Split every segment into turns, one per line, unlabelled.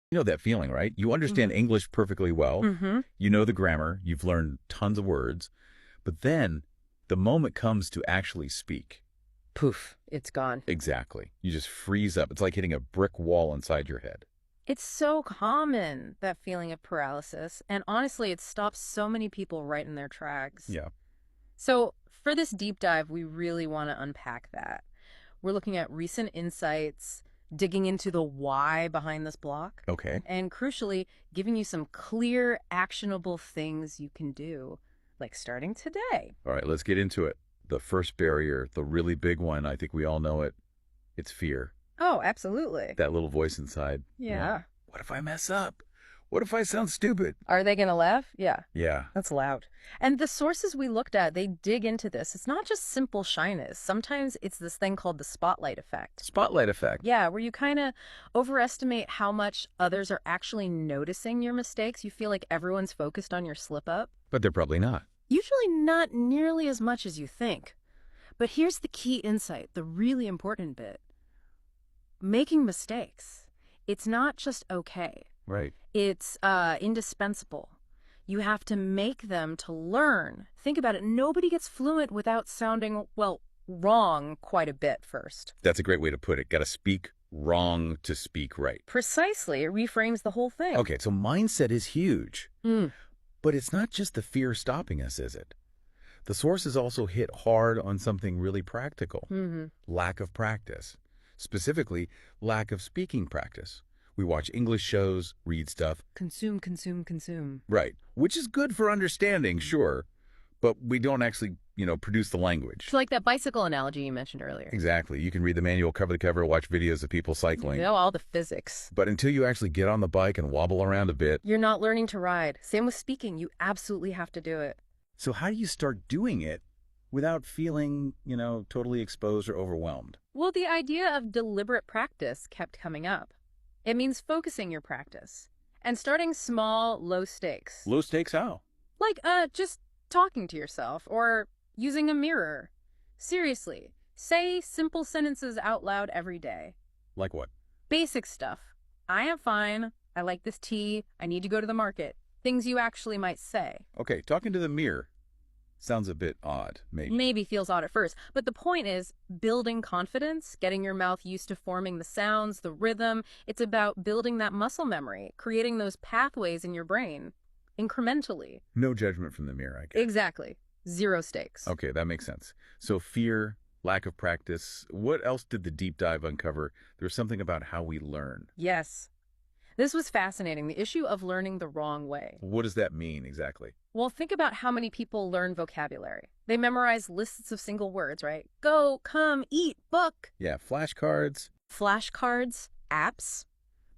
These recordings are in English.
You know that feeling, right? You understand English perfectly well.
Mm-hmm.
You know the grammar. You've learned tons of words. But then the moment comes to actually speak.
Poof, it's gone.
Exactly. You just freeze up. It's like hitting a brick wall inside your head.
It's so common, that feeling of paralysis, and honestly, it stops so many people right in their tracks.
Yeah.
So, for this deep dive, we really want to unpack that. We're looking at recent insights, digging into the why behind this block,
Okay.
and crucially, giving you some clear, actionable things you can do, like starting today.
All right, let's get into it. The first barrier, the really big one, I think we all know it. It's fear.
Oh, absolutely.
That little voice inside.
Yeah.
What if I mess up? What if I sound stupid?
Are they going to laugh? Yeah.
Yeah.
That's loud. And the sources we looked at, they dig into this. It's not just simple shyness. Sometimes it's this thing called the spotlight effect.
Spotlight effect.
Yeah, where you kind of overestimate how much others are actually noticing your mistakes. You feel like everyone's focused on your slip up.
But they're probably not.
Usually not nearly as much as you think. But here's the key insight, the really important bit. Making mistakes. It's not just okay.
Right.
It's indispensable. You have to make them to learn. Think about it. Nobody gets fluent without sounding, well, wrong quite a bit first.
That's a great way to put it. Got to speak wrong to speak right.
Precisely. It reframes the whole thing.
Okay, so mindset is huge.
Mm.
But it's not just the fear stopping us, is it? The sources also hit hard on something really practical. Lack of practice. Specifically, lack of speaking practice. We watch English shows, read stuff.
Consume, consume, consume.
Right. Which is good for understanding, sure. But we don't actually, produce the language.
It's like that bicycle analogy you mentioned earlier.
Exactly. You can read the manual cover to cover, watch videos of people cycling.
You know all the physics.
But until you actually get on the bike and wobble around a bit.
You're not learning to ride. Same with speaking. You absolutely have to do it.
So how do you start doing it without feeling, totally exposed or overwhelmed?
Well, the idea of deliberate practice kept coming up. It means focusing your practice and starting small, low stakes.
Low stakes how?
Like, just talking to yourself or using a mirror. Seriously, say simple sentences out loud every day.
Like what?
Basic stuff. I am fine. I like this tea. I need to go to the market. Things you actually might say.
Okay, talking to the mirror sounds a bit odd, maybe.
Maybe feels odd at first, but the point is building confidence, getting your mouth used to forming the sounds, the rhythm. It's about building that muscle memory, creating those pathways in your brain incrementally.
No judgment from the mirror, I guess.
Exactly. Zero stakes.
Okay, that makes sense. So fear, lack of practice. What else did the deep dive uncover? There's something about how we learn.
Yes. This was fascinating, the issue of learning the wrong way.
What does that mean exactly?
Well, think about how many people learn vocabulary. They memorize lists of single words, right? Go, come, eat, book.
Yeah, flashcards.
Flashcards, apps.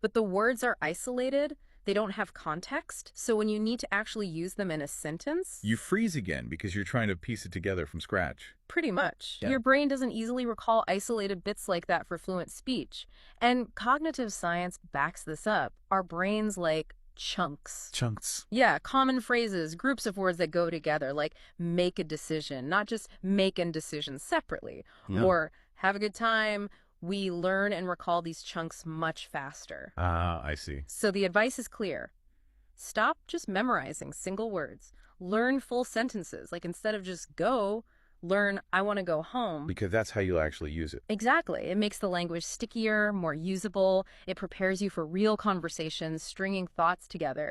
But the words are isolated. They don't have context. So when you need to actually use them in a sentence...
You freeze again because you're trying to piece it together from scratch.
Pretty much.
Yeah.
Your brain doesn't easily recall isolated bits like that for fluent speech. And cognitive science backs this up. Our brains like chunks.
Chunks.
Yeah, common phrases, groups of words that go together, like make a decision, not just making decisions separately.
Yeah.
Or have a good time. We learn and recall these chunks much faster.
Ah, I see.
So the advice is clear. Stop just memorizing single words. Learn full sentences. Like instead of just go, learn I want to go home.
Because that's how you'll actually use it.
Exactly. It makes the language stickier, more usable. It prepares you for real conversations, stringing thoughts together.